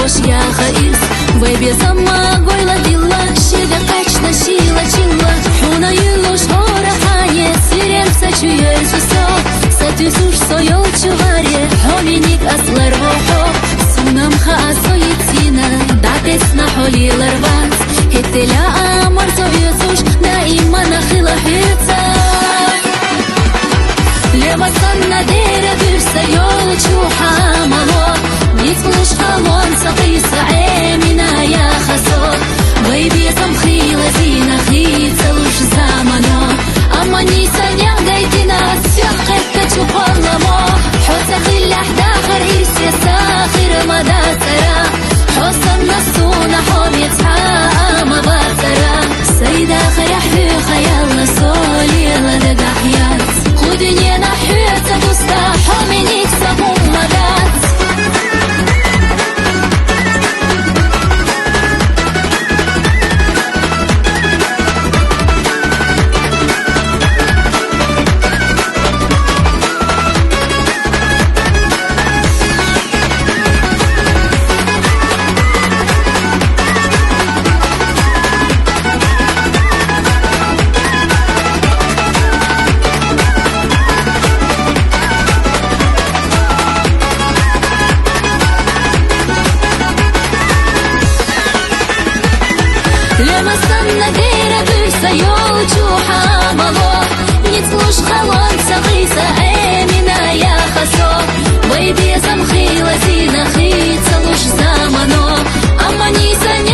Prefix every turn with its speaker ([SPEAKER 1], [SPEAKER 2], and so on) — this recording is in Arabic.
[SPEAKER 1] хош я хаис вебе сама гойла дилла шига качна шила чинла хуна юлуш хора хане сирем сачуер сусо сатюсуш соё чуваре хоминик аслар вохо сунам ха асоитина датес на холи ларванс хетела амар союсуш наима нахила хица لما صلنا ديرة برسا يولجو حاملو نتمش خلون سقيس عيمنا يا خسو غيبي سمخي لزينا خيت سلوش زامنو أما نيسان يغديتنا سيقك تشوفالمو حوسا خلاح داخر إرسي ساخر مدى سرا حوسا نسونا حوم يتحا مباترا سيدا خيحي خيال سولي لدق حيات خدني نحيت تستحى منك سموم مدات لما استنى ديرة برسا يولجو حاملو نتلوش خلون سقيسة امنا يا خسو ويبي سمخي لزينا خيت سلوش زامنو اما نيسان